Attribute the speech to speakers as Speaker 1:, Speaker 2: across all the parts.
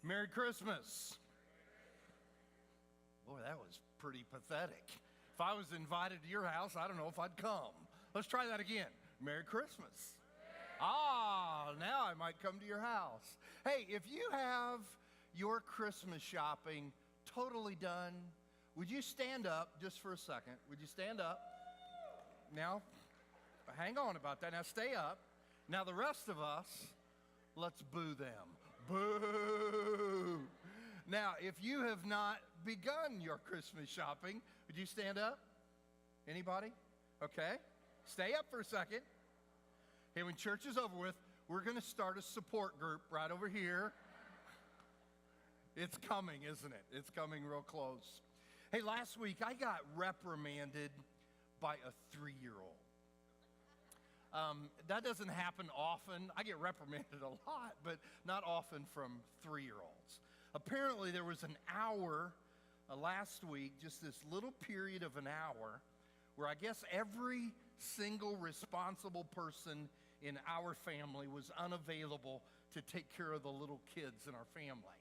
Speaker 1: Merry Christmas. Boy, that was pretty pathetic. If I was invited to your house, I don't know if I'd come. Let's try that again. Merry Christmas. Now I might come to your house. Hey, if you have your Christmas shopping totally done, would you stand up just for a second? Would you stand up? Now, hang on about that. Now, stay up. Now, the rest of us, let's boo them. Boo! Now, if you have not begun your Christmas shopping, would you stand up? Anybody? Okay. Stay up for a second. Hey, when church is over with, we're going to start a support group right over here. It's coming, isn't it? It's coming real close. Hey, last week I got reprimanded by a 3-year-old. That doesn't happen often. I get reprimanded a lot, but not often from 3-year-olds. Apparently, there was an hour last week, just this little period of an hour, where I guess every single responsible person in our family was unavailable to take care of the little kids in our family.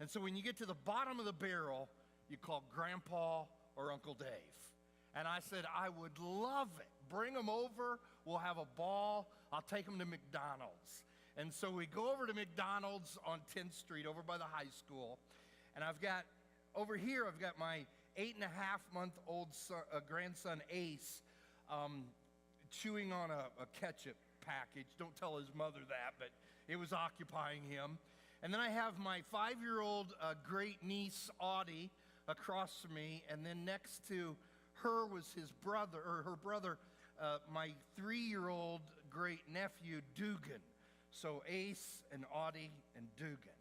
Speaker 1: And so when you get to the bottom of the barrel, you call Grandpa or Uncle Dave. And I said, I would love it. Bring them over. We'll have a ball. I'll take them to McDonald's. And so we go over to McDonald's on 10th Street over by the high school. And over here, I've got my 8.5-month-old grandson, Ace, chewing on a ketchup package. Don't tell his mother that, but it was occupying him. And then I have my 5-year-old great niece, Audie, across from me. And then next to her was her brother, my 3-year-old great nephew, Dugan. So Ace and Audie and Dugan.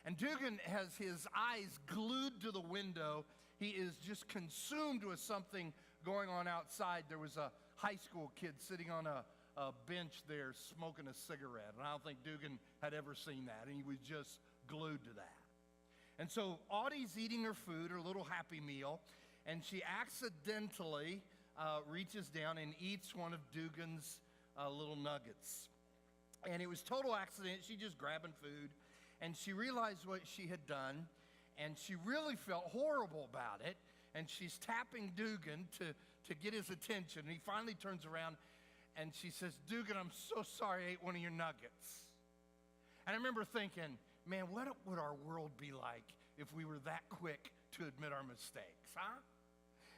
Speaker 1: And Dugan has his eyes glued to the window. He is just consumed with something going on outside. There was a high school kid sitting on a bench there smoking a cigarette. And I don't think Dugan had ever seen that. And he was just glued to that. And so Audie's eating her food, her little Happy Meal. And she accidentally reaches down and eats one of Dugan's little nuggets. And it was total accident. She just grabbing food. And she realized what she had done. And she really felt horrible about it. And she's tapping Dugan to get his attention. And he finally turns around and she says, Dugan, I'm so sorry I ate one of your nuggets. And I remember thinking, man, what would our world be like if we were that quick to admit our mistakes, huh?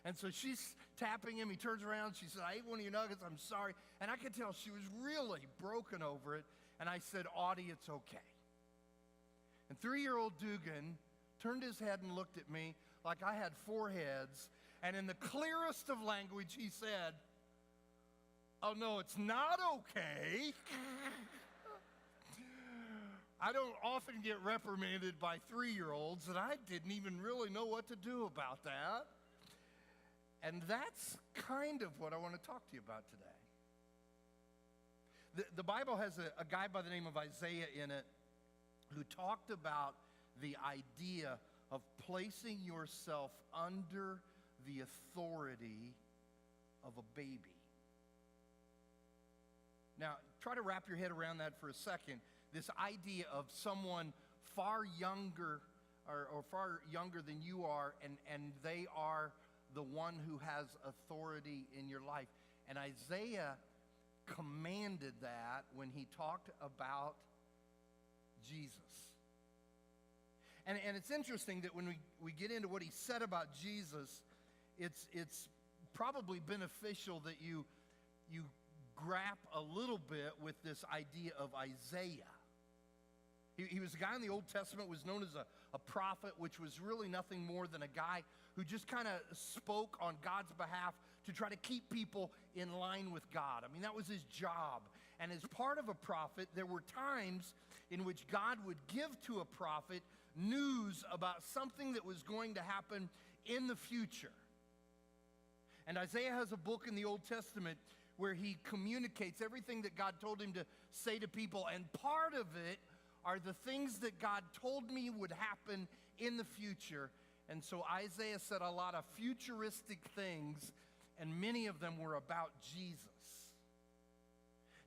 Speaker 1: And so she's tapping him. He turns around. She said, I ate one of your nuggets. I'm sorry. And I could tell she was really broken over it. And I said, Audie, it's okay. And 3-year-old Dugan turned his head and looked at me like I had 4 heads. And in the clearest of language, he said, oh, no, it's not okay. I don't often get reprimanded by 3-year-olds, and I didn't even really know what to do about that. And that's kind of what I want to talk to you about today. The Bible has a guy by the name of Isaiah in it who talked about the idea of placing yourself under the authority of a baby. Now, try to wrap your head around that for a second. This idea of someone far younger or far younger than you are, and they are the one who has authority in your life. And Isaiah commanded that when he talked about Jesus. And it's interesting that when we get into what he said about Jesus, it's probably beneficial that you grap a little bit with this idea of Isaiah. He was a guy in the Old Testament, was known as a prophet, which was really nothing more than a guy who just kind of spoke on God's behalf to try to keep people in line with God. I mean, that was his job. And as part of a prophet, there were times in which God would give to a prophet news about something that was going to happen in the future. And Isaiah has a book in the Old Testament where he communicates everything that God told him to say to people, and part of it are the things that God told me would happen in the future. And so Isaiah said a lot of futuristic things, and many of them were about Jesus.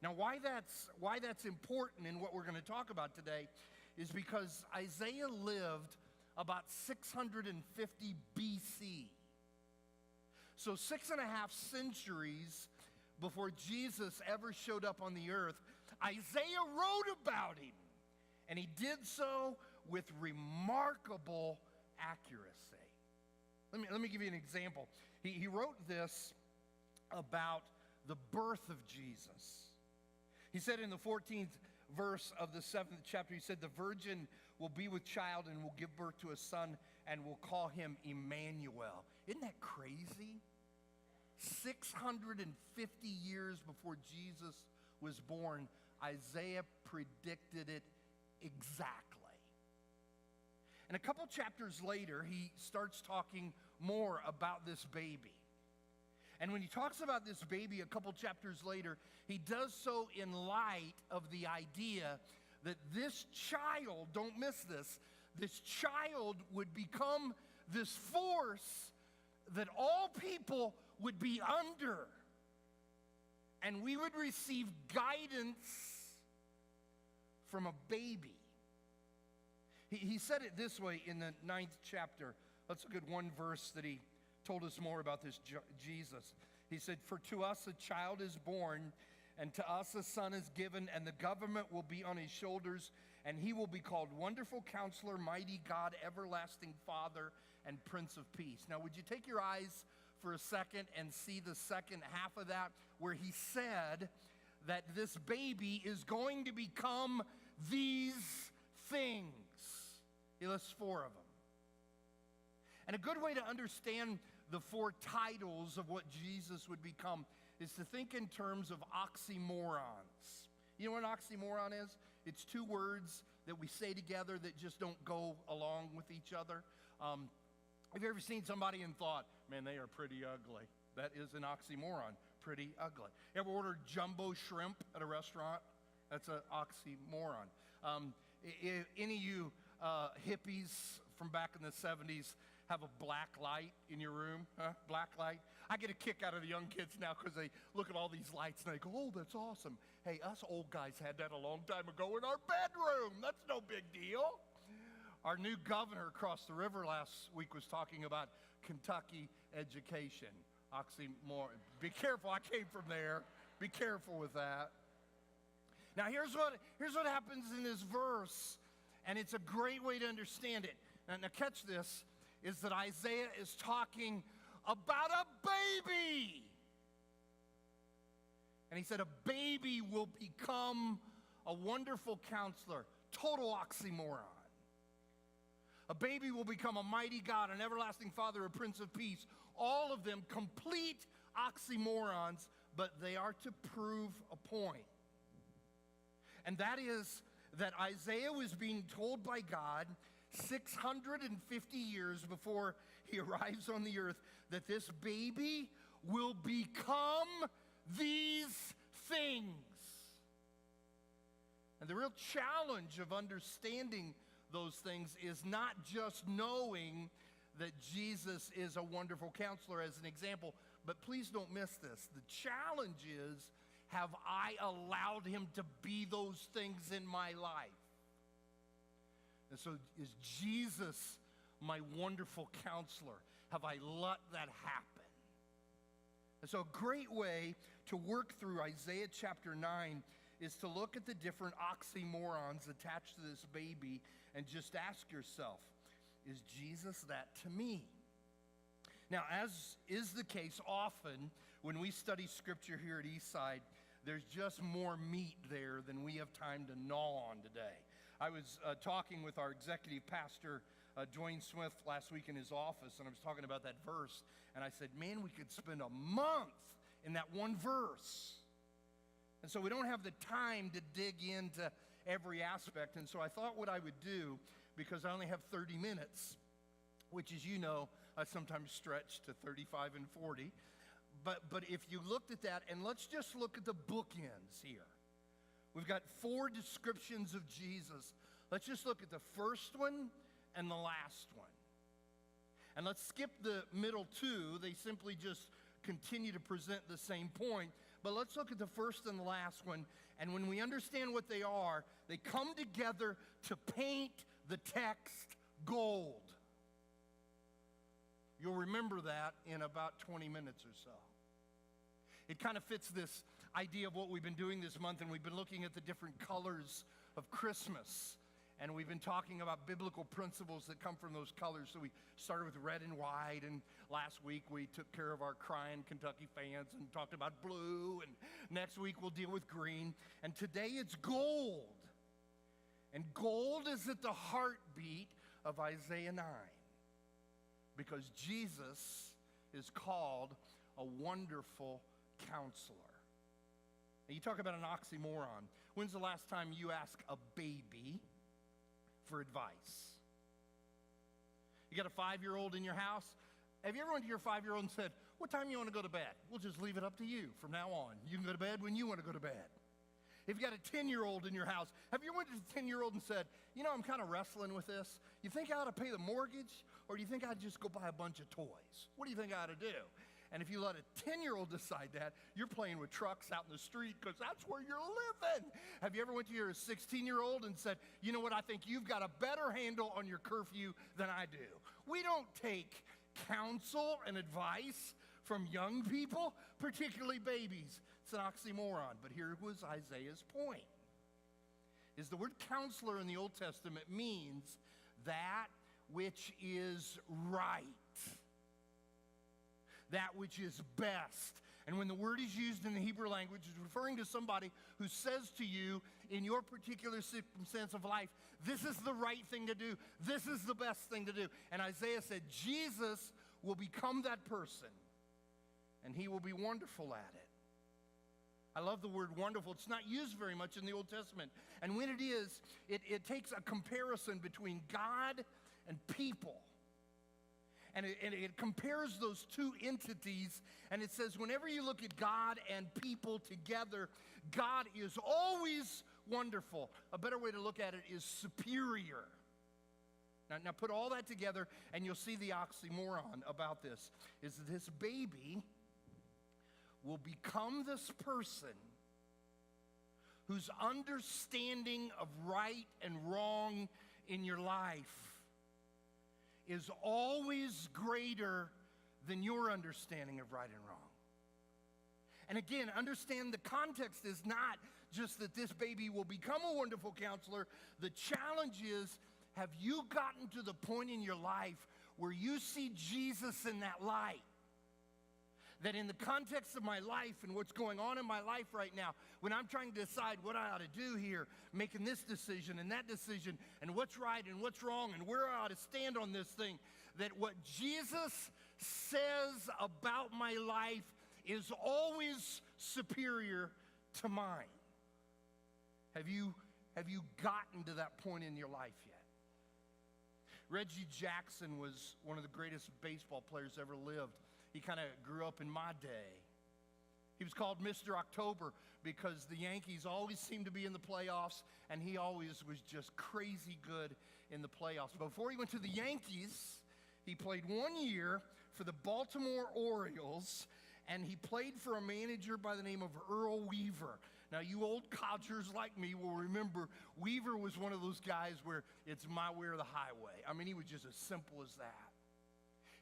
Speaker 1: Now, why that's important in what we're going to talk about today is because Isaiah lived about 650 BC. So 6.5 centuries before Jesus ever showed up on the earth, Isaiah wrote about him. And he did so with remarkable accuracy. Let me give you an example. He wrote this about the birth of Jesus. He said in the 14th verse of the 7th chapter, he said, the virgin will be with child and will give birth to a son and will call him Emmanuel. Isn't that crazy? 650 years before Jesus was born, Isaiah predicted it exactly. And a couple chapters later, he starts talking more about this baby. And when he talks about this baby a couple chapters later, he does so in light of the idea that this child, don't miss this child would become this force that all people would be under. And we would receive guidance from a baby. He said it this way in the 9th chapter. Let's look at one verse that he told us more about this Jesus. He said, for to us a child is born, and to us a son is given, and the government will be on his shoulders, and he will be called Wonderful Counselor, Mighty God, Everlasting Father, and Prince of Peace. Now, would you take your eyes for a second and see the second half of that, where he said that this baby is going to become these things. He lists 4 of them. And a good way to understand the 4 titles of what Jesus would become is to think in terms of oxymorons. You know what an oxymoron is? It's 2 words that we say together that just don't go along with each other. Have you ever seen somebody and thought, man, they are pretty ugly? That is an oxymoron, pretty ugly. You ever ordered jumbo shrimp at a restaurant? That's an oxymoron. If any of you hippies from back in the 70s have a black light in your room, black light. I get a kick out of the young kids now because they look at all these lights and they go, oh, that's awesome. Hey, us old guys had that a long time ago in our bedroom. That's no big deal. Our new governor across the river last week was talking about Kentucky education. Oxymoron. Be careful, I came from there. Be careful with that. Now here's what happens in this verse, and it's a great way to understand it. Now catch this, is that Isaiah is talking about a baby. And he said a baby will become a wonderful counselor. Total oxymoron. A baby will become a mighty God, an everlasting Father, a Prince of Peace. All of them complete oxymorons, but they are to prove a point. And that is that Isaiah was being told by God 650 years before he arrives on the earth that this baby will become these things. And the real challenge of understanding those things is not just knowing that Jesus is a wonderful counselor as an example, but please don't miss this. The challenge is, have I allowed him to be those things in my life? And so is Jesus my wonderful counselor? Have I let that happen? And so a great way to work through Isaiah chapter 9 is to look at the different oxymorons attached to this baby and just ask yourself, is Jesus that to me? Now, as is the case often when we study scripture here at Eastside, there's just more meat there than we have time to gnaw on today. I was talking with our executive pastor, Dwayne Smith, last week in his office, and I was talking about that verse, and I said, man, we could spend a month in that one verse. And so we don't have the time to dig into every aspect, and so I thought what I would do, because I only have 30 minutes, which, as you know, I sometimes stretch to 35 and 40. But if you looked at that, and let's just look at the bookends here. We've got 4 descriptions of Jesus. Let's just look at the first one and the last one. And let's skip the middle 2. They simply just continue to present the same point. But let's look at the first and the last one. And when we understand what they are, they come together to paint the text gold. You'll remember that in about 20 minutes or so. It kind of fits this idea of what we've been doing this month, and we've been looking at the different colors of Christmas. And we've been talking about biblical principles that come from those colors. So we started with red and white, and last week we took care of our crying Kentucky fans and talked about blue, and next week we'll deal with green. And today it's gold. And gold is at the heartbeat of Isaiah 9, because Jesus is called a wonderful counselor. Now, you talk about an oxymoron. When's the last time you asked a baby for advice? You got a 5-year-old in your house? Have you ever went to your 5-year-old and said, what time you want to go to bed? We'll just leave it up to you from now on. You can go to bed when you want to go to bed. If you got a 10-year-old in your house, have you went to the 10-year-old and said, you know, I'm kind of wrestling with this. You think I ought to pay the mortgage, or do you think I'd just go buy a bunch of toys? What do you think I ought to do? And if you let a 10-year-old decide that, you're playing with trucks out in the street because that's where you're living. Have you ever went to your 16-year-old and said, you know what, I think you've got a better handle on your curfew than I do? We don't take counsel and advice from young people, particularly babies. It's an oxymoron, but here was Isaiah's point. Is the word counselor in the Old Testament means that which is right, that which is best. And when the word is used in the Hebrew language, it's referring to somebody who says to you in your particular circumstance of life, this is the right thing to do, this is the best thing to do. And Isaiah said, Jesus will become that person, and he will be wonderful at it. I love the word wonderful. It's not used very much in the Old Testament. And when it is, it takes a comparison between God and people. And it compares those two entities, and it says whenever you look at God and people together, God is always wonderful. A better way to look at it is superior. Now put all that together, and you'll see the oxymoron about this, is this baby will become this person whose understanding of right and wrong in your life is always greater than your understanding of right and wrong. And again, understand the context is not just that this baby will become a wonderful counselor. The challenge is, have you gotten to the point in your life where you see Jesus in that light? That in the context of my life and what's going on in my life right now, when I'm trying to decide what I ought to do here, making this decision and that decision, and what's right and what's wrong, and where I ought to stand on this thing, that what Jesus says about my life is always superior to mine. Have you gotten to that point in your life yet? Reggie Jackson was one of the greatest baseball players ever lived. He kind of grew up in my day. He was called Mr. October because the Yankees always seemed to be in the playoffs, and he always was just crazy good in the playoffs. Before he went to the Yankees, he played 1 year for the Baltimore Orioles, and he played for a manager by the name of Earl Weaver. Now, you old codgers like me will remember Weaver was one of those guys where it's my way or the highway. I mean, he was just as simple as that.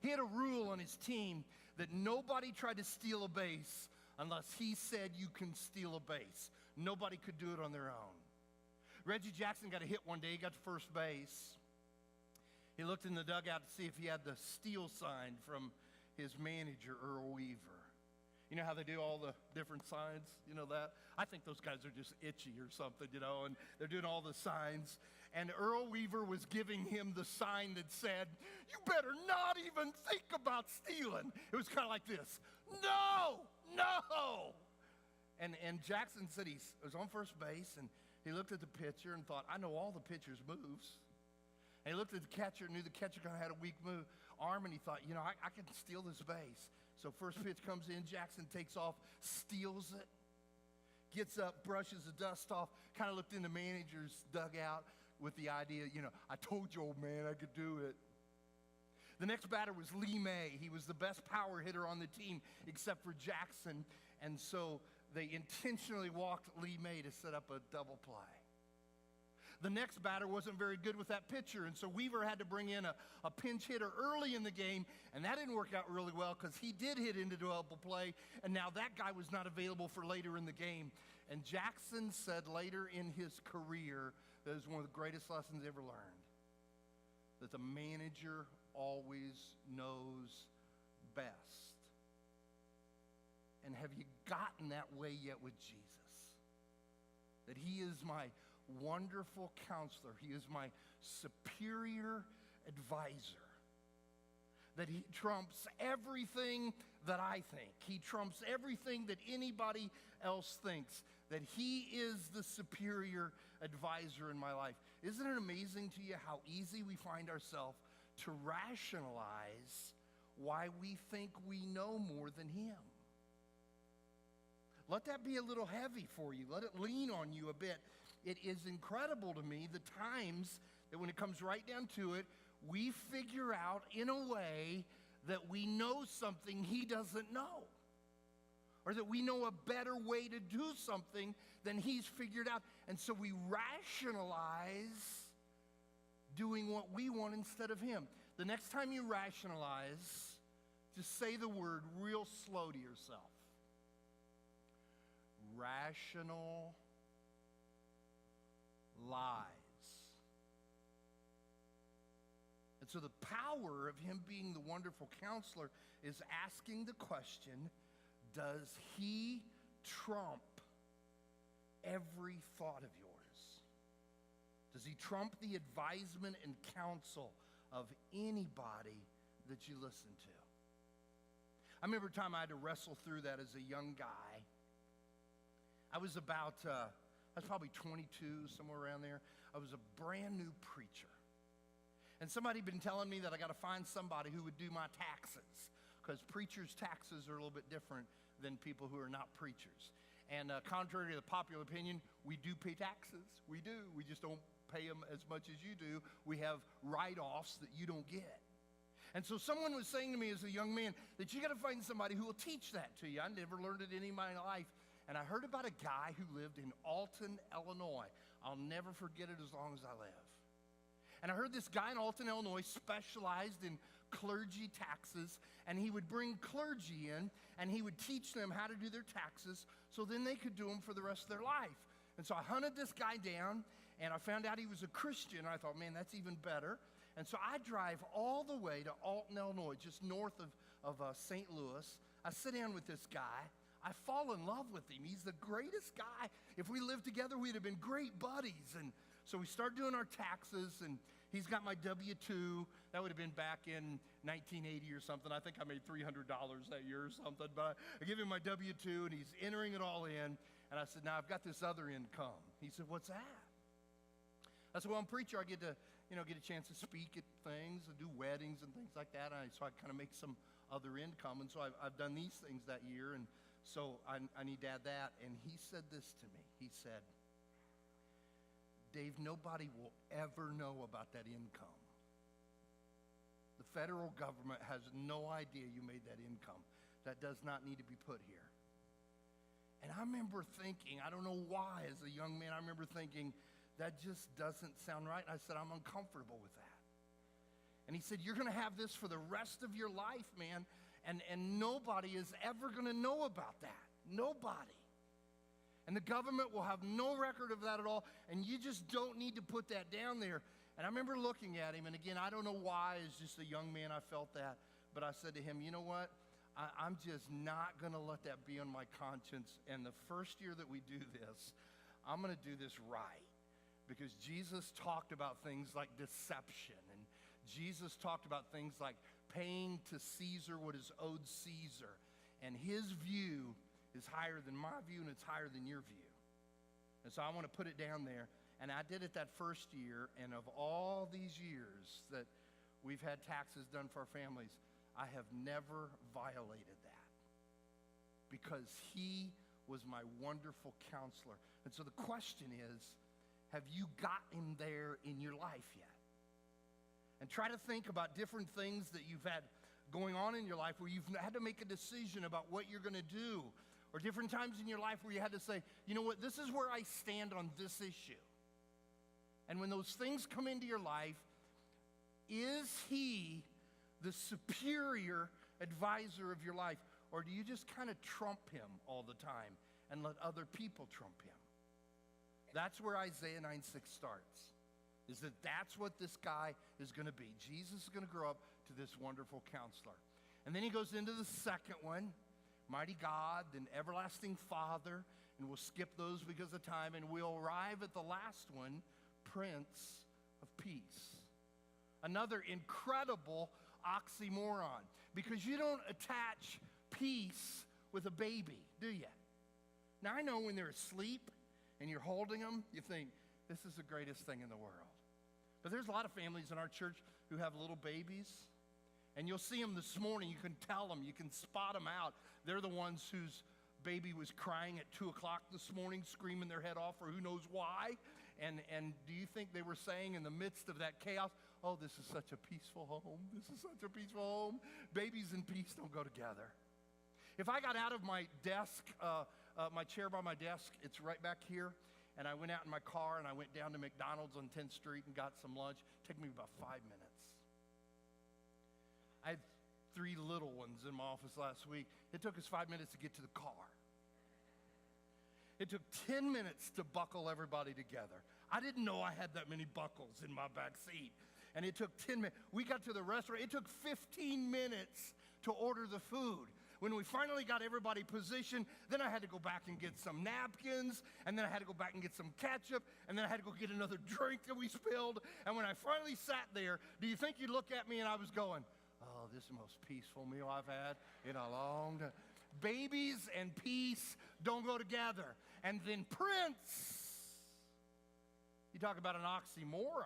Speaker 1: He had a rule on his team that nobody tried to steal a base unless he said you can steal a base. Nobody could do it on their own. Reggie Jackson got a hit one day. He got to first base. He looked in the dugout to see if he had the steal sign from his manager, Earl Weaver. You know how they do all the different signs? You know that? I think those guys are just itchy or something, you know, and they're doing all the signs. And Earl Weaver was giving him the sign that said, you better not even think about stealing. It was kind of like this. No, no. And Jackson said he was on first base, and he looked at the pitcher and thought, I know all the pitcher's moves. And he looked at the catcher and knew the catcher kind of had a weak arm, and he thought, you know, I can steal this base. So first pitch comes in, Jackson takes off, steals it, gets up, brushes the dust off, kind of looked in the manager's dugout with the idea, you know, I told you, old man, I could do it. The next batter was Lee May. He was the best power hitter on the team except for Jackson. And so they intentionally walked Lee May to set up a double play. The next batter wasn't very good with that pitcher, and so Weaver had to bring in a pinch hitter early in the game, and that didn't work out really well because he did hit into double play, and now that guy was not available for later in the game. And Jackson said later in his career that it was one of the greatest lessons he ever learned, that the manager always knows best. And have you gotten that way yet with Jesus? That he is my wonderful counselor. He is my superior advisor. That he trumps everything that I think. He trumps everything that anybody else thinks. That he is the superior advisor in my life. Isn't it amazing to you how easy we find ourselves to rationalize why we think we know more than him? Let that be a little heavy for you. Let it lean on you a bit. It is incredible to me the times that when it comes right down to it, we figure out in a way that we know something he doesn't know. Or that we know a better way to do something than he's figured out. And so we rationalize doing what we want instead of him. The next time you rationalize, just say the word real slow to yourself. Rational lies. And so the power of him being the wonderful counselor is asking the question, does he trump every thought of yours? Does he trump the advisement and counsel of anybody that you listen to? I remember a time I had to wrestle through that as a young guy. I was probably 22, somewhere around there. I was a brand new preacher. And somebody had been telling me that I got to find somebody who would do my taxes, because preachers' taxes are a little bit different than people who are not preachers. And contrary to the popular opinion, we do pay taxes. We do. We just don't pay them as much as you do. We have write-offs that you don't get. And so someone was saying to me as a young man that you got to find somebody who will teach that to you. I never learned it any of my life. And I heard about a guy who lived in Alton, Illinois. I'll never forget it as long as I live. And I heard this guy in Alton, Illinois specialized in clergy taxes, and he would bring clergy in, and he would teach them how to do their taxes so then they could do them for the rest of their life. And so I hunted this guy down, and I found out he was a Christian. I thought, man, that's even better. And so I drive all the way to Alton, Illinois, just north of St. Louis. I sit down with this guy. I fall in love with him. He's the greatest guy. If we lived together, we'd have been great buddies. And so we start doing our taxes, and he's got my W-2. That would have been back in 1980 or something. I think I made $300 that year or something. But I give him my W-2, and he's entering it all in. And I said, now I've got this other income. He said, what's that? I said, well, I'm a preacher. I get to, get a chance to speak at things and do weddings and things like that. And so I kind of make some other income. And so I've done these things that year. And so I need to add that. And he said this to me. He said, Dave, nobody will ever know about that income. The federal government has no idea you made that income. That does not need to be put here. And I remember thinking, I don't know why, as a young man, I remember thinking, that just doesn't sound right. And I said, I'm uncomfortable with that. And he said, you're going to have this for the rest of your life, man. And nobody is ever going to know about that. Nobody. And the government will have no record of that at all. And you just don't need to put that down there. And I remember looking at him. And again, I don't know why, as just a young man, I felt that. But I said to him, you know what? I'm just not going to let that be on my conscience. And the first year that we do this, I'm going to do this right. Because Jesus talked about things like deception. And Jesus talked about things like paying to Caesar what is owed Caesar. And his view is higher than my view, and it's higher than your view. And so I want to put it down there. And I did it that first year. And of all these years that we've had taxes done for our families, I have never violated that. Because he was my wonderful counselor. And so the question is, have you got him there in your life yet? And try to think about different things that you've had going on in your life where you've had to make a decision about what you're going to do. Or different times in your life where you had to say, you know what, this is where I stand on this issue. And when those things come into your life, is he the superior advisor of your life? Or do you just kind of trump him all the time and let other people trump him? That's where Isaiah 9:6 starts, is that's what this guy is going to be. Jesus is going to grow up to this wonderful counselor. And then he goes into the second one, mighty God, then everlasting Father, and we'll skip those because of time, and we'll arrive at the last one, Prince of Peace. Another incredible oxymoron, because you don't attach peace with a baby, do you? Now, I know when they're asleep and you're holding them, you think, this is the greatest thing in the world. But there's a lot of families in our church who have little babies, and you'll see them this morning. You can tell them, you can spot them out. They're the ones whose baby was crying at 2 o'clock this morning, screaming their head off for who knows why. And do you think they were saying in the midst of that chaos, oh, this is such a peaceful home. This is such a peaceful home. Babies and peace don't go together. If I got out of my desk, my chair by my desk, it's right back here, and I went out in my car and I went down to McDonald's on 10th Street and got some lunch, it took me about 5 minutes. I had 3 little ones in my office last week. It took us 5 minutes to get to the car. It took 10 minutes to buckle everybody together. I didn't know I had that many buckles in my back seat. And it took 10 minutes. We got to the restaurant. It took 15 minutes to order the food. When we finally got everybody positioned, then I had to go back and get some napkins, and then I had to go back and get some ketchup, and then I had to go get another drink that we spilled. And when I finally sat there, do you think you'd look at me and I was going, oh, this is the most peaceful meal I've had in a long time. Babies and peace don't go together. And then Prince, you talk about an oxymoron,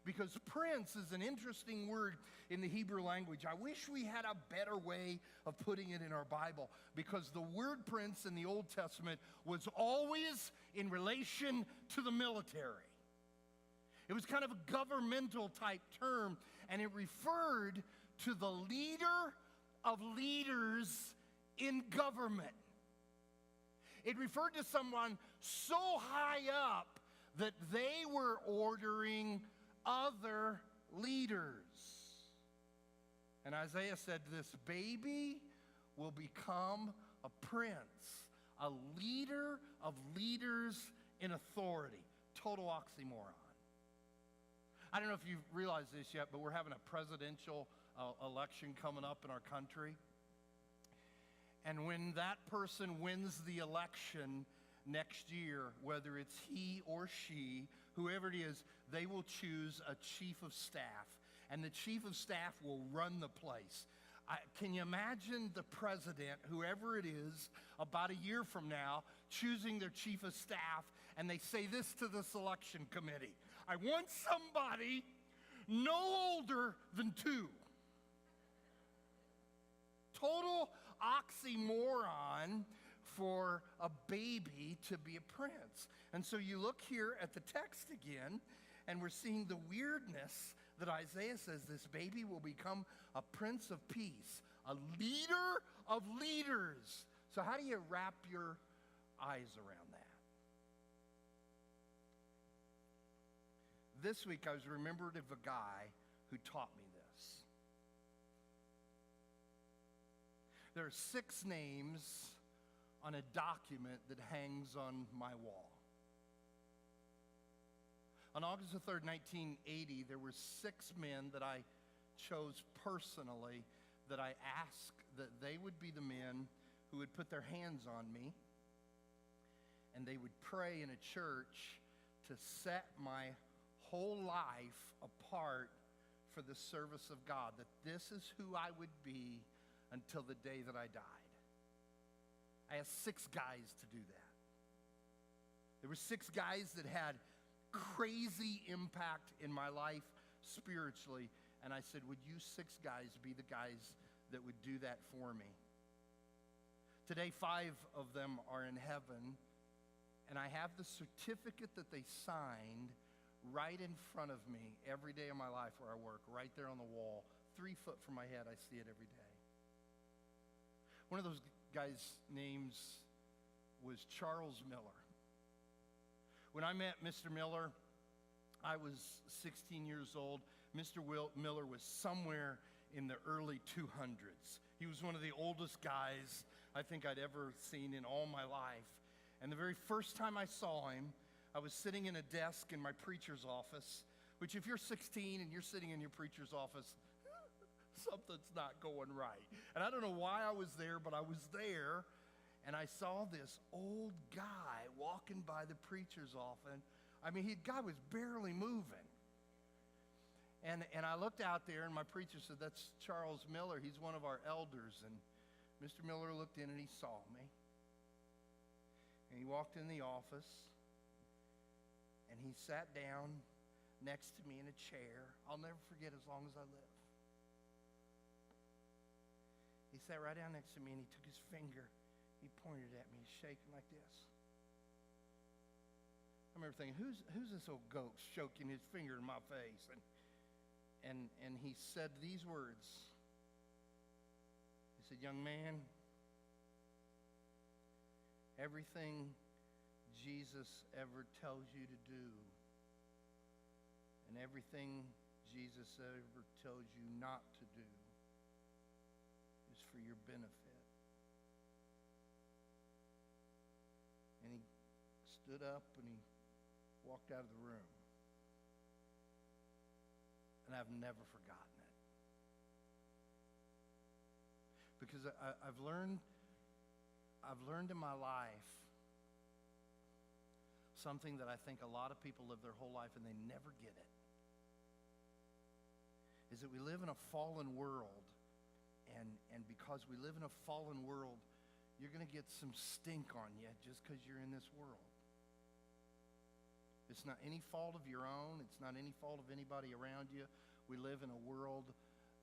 Speaker 1: because Prince is an interesting word in the Hebrew language. I wish we had a better way of putting it in our Bible, because the word Prince in the Old Testament was always in relation to the military. It was kind of a governmental type term, and it referred to the leader of leaders in government. It referred to someone so high up that they were ordering other leaders. And Isaiah said, this baby will become a prince, a leader of leaders in authority. Total oxymoron. I don't know if you've realized this yet, but we're having a presidential election coming up in our country. And when that person wins the election next year, whether it's he or she, whoever it is, they will choose a chief of staff. And the chief of staff will run the place. Can you imagine the president, whoever it is, about a year from now, choosing their chief of staff, and they say this to the selection committee: I want somebody no older than 2. Total oxymoron for a baby to be a prince. And so you look here at the text again, and we're seeing the weirdness that Isaiah says this baby will become a prince of peace, a leader of leaders. So how do you wrap your eyes around that? This week I was remembered of a guy who taught me this. There are 6 names on a document that hangs on my wall. On August the 3rd, 1980, there were 6 men that I chose personally that I asked that they would be the men who would put their hands on me, and they would pray in a church to set my whole life apart for the service of God, that this is who I would be until the day that I died. I asked 6 guys to do that. There were 6 guys that had crazy impact in my life spiritually, and I said, would you 6 guys be the guys that would do that for me? Today, 5 of them are in heaven, and I have the certificate that they signed right in front of me every day of my life where I work, right there on the wall, 3 foot from my head. I see it every day. One of those guy's name was Charles Miller. When I met Mr. Miller, I was 16 years old. Mr. Miller was somewhere in the early 200s. He was one of the oldest guys I think I'd ever seen in all my life. And the very first time I saw him, I was sitting in a desk in my preacher's office, which if you're 16 and you're sitting in your preacher's office, something's not going right. And I don't know why I was there, but I was there, and I saw this old guy walking by the preacher's office. I mean, the guy was barely moving. And I looked out there, and my preacher said, "That's Charles Miller. He's one of our elders." And Mr. Miller looked in, and he saw me. And he walked in the office, and he sat down next to me in a chair. I'll never forget as long as I live. He sat right down next to me, and he took his finger. He pointed at me, shaking like this. I remember thinking, who's this old ghost shaking his finger in my face? And he said these words. He said, "Young man, everything Jesus ever tells you to do and everything Jesus ever tells you not to do is for your benefit." And he stood up and he walked out of the room. And I've never forgotten it. Because I've learned in my life something that I think a lot of people live their whole life and they never get it. Is that we live in a fallen world, and because we live in a fallen world, you're going to get some stink on you just because you're in this world. It's not any fault of your own. It's not any fault of anybody around you. We live in a world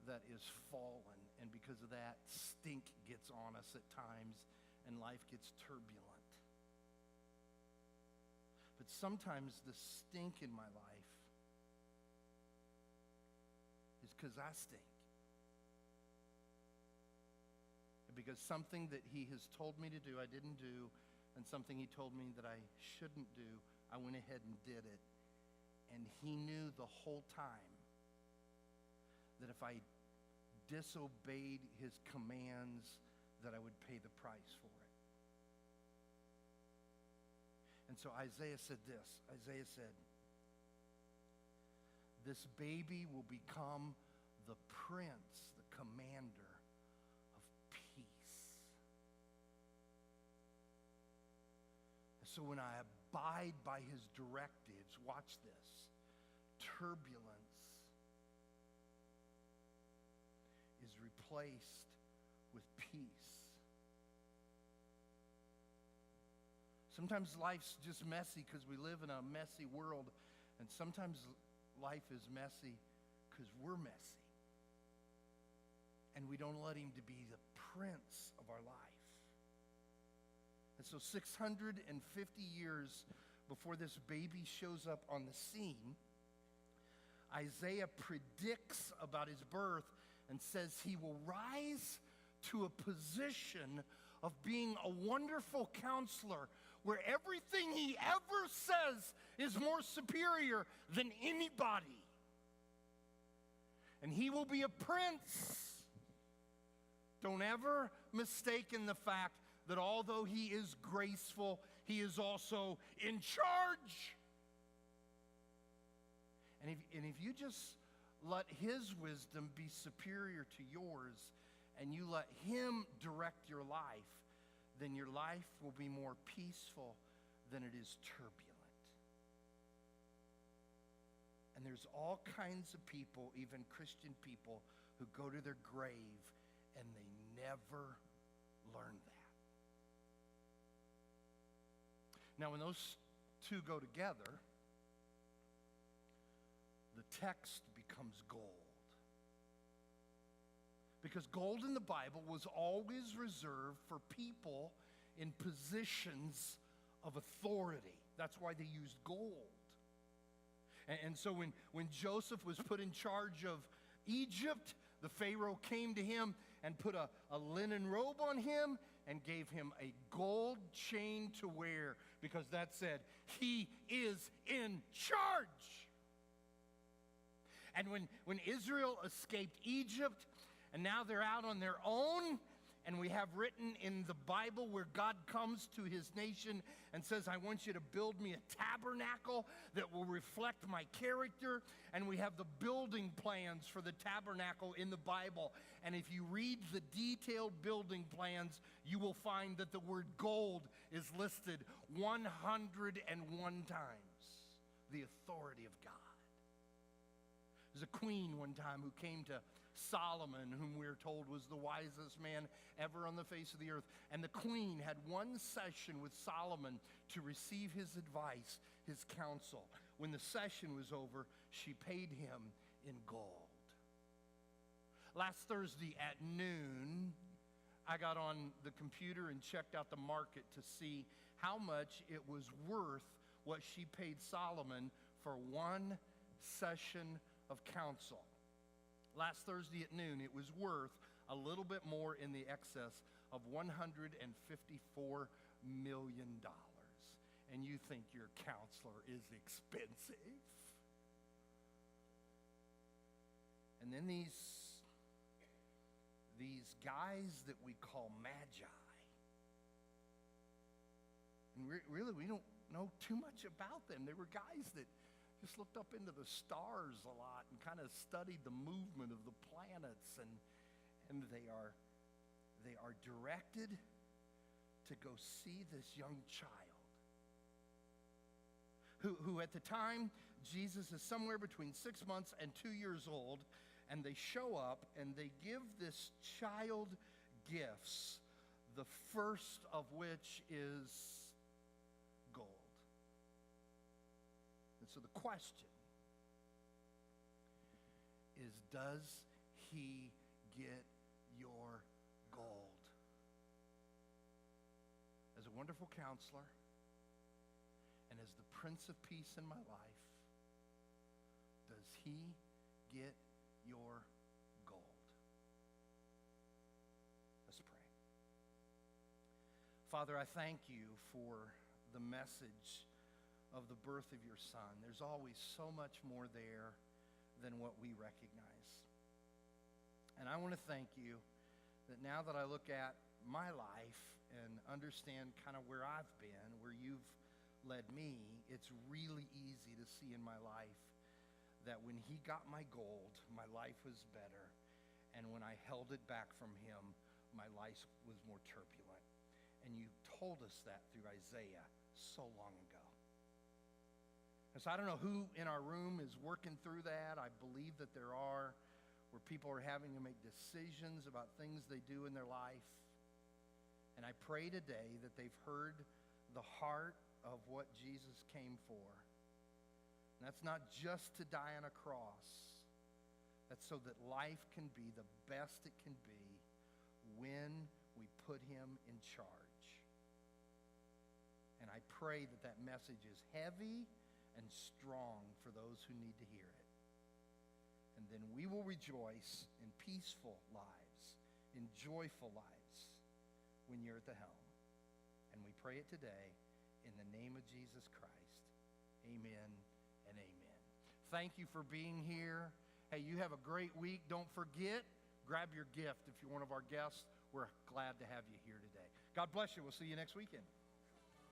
Speaker 1: that is fallen, and because of that, stink gets on us at times, and life gets turbulent. But sometimes the stink in my life is because I stink. And because something that he has told me to do, I didn't do, and something he told me that I shouldn't do, I went ahead and did it. And he knew the whole time that if I disobeyed his commands, that I would pay the price for it. And so Isaiah said this. Isaiah said, "This baby will become the prince, the commander of peace." And so when I abide by his directives, watch this, turbulence is replaced with peace. Sometimes life's just messy because we live in a messy world, and sometimes life is messy because we're messy. And we don't let him to be the prince of our life. And so 650 years before this baby shows up on the scene, Isaiah predicts about his birth and says he will rise to a position of being a wonderful counselor where everything he ever says is more superior than anybody. And he will be a prince. Don't ever mistake the fact that although he is graceful, he is also in charge. And if you just let his wisdom be superior to yours, and you let him direct your life, then your life will be more peaceful than it is turbulent. And there's all kinds of people, even Christian people, who go to their grave and they never learn that. Now, when those two go together, the text becomes gold. Because gold in the Bible was always reserved for people in positions of authority. That's why they used gold. And so when Joseph was put in charge of Egypt, the Pharaoh came to him and put a linen robe on him, and gave him a gold chain to wear, because that said, he is in charge. And when Israel escaped Egypt, and now they're out on their own, and we have written in the Bible where God comes to his nation and says, I want you to build me a tabernacle that will reflect my character. And we have the building plans for the tabernacle in the Bible. And if you read the detailed building plans, you will find that the word gold is listed 101 times. The authority of God. There's a queen one time who came to Solomon, whom we're told was the wisest man ever on the face of the earth. And the queen had one session with Solomon to receive his advice, his counsel. When the session was over, she paid him in gold. Last Thursday at noon, I got on the computer and checked out the market to see how much it was worth what she paid Solomon for one session of counsel. Last Thursday at noon, it was worth a little bit more in the excess of $154 million. And you think your counselor is expensive. And then these guys that we call magi. And really, we don't know too much about them. They were guys that just looked up into the stars a lot and kind of studied the movement of the planets, and they are directed to go see this young child who at the time Jesus is somewhere between 6 months and 2 years old, and they show up and they give this child gifts, the first of which is gold. So the question is, does he get your gold? As a wonderful counselor and as the Prince of Peace in my life, does he get your gold? Let's pray. Father, I thank you for the message of the birth of your son. There's always so much more there than what we recognize. And I want to thank you that now that I look at my life and understand kind of where I've been, where you've led me, it's really easy to see in my life that when he got my gold, my life was better. And when I held it back from him, my life was more turbulent. And you told us that through Isaiah so long ago. So I don't know who in our room is working through that. I believe that there are, where people are having to make decisions about things they do in their life. And I pray today that they've heard the heart of what Jesus came for. And that's not just to die on a cross. That's so that life can be the best it can be when we put him in charge. And I pray that that message is heavy and strong for those who need to hear it. And then we will rejoice in peaceful lives, in joyful lives when you're at the helm. And we pray it today in the name of Jesus Christ. Amen and amen. Thank you for being here. Hey, you have a great week. Don't forget, grab your gift if you're one of our guests. We're glad to have you here today. God bless you. We'll see you next weekend.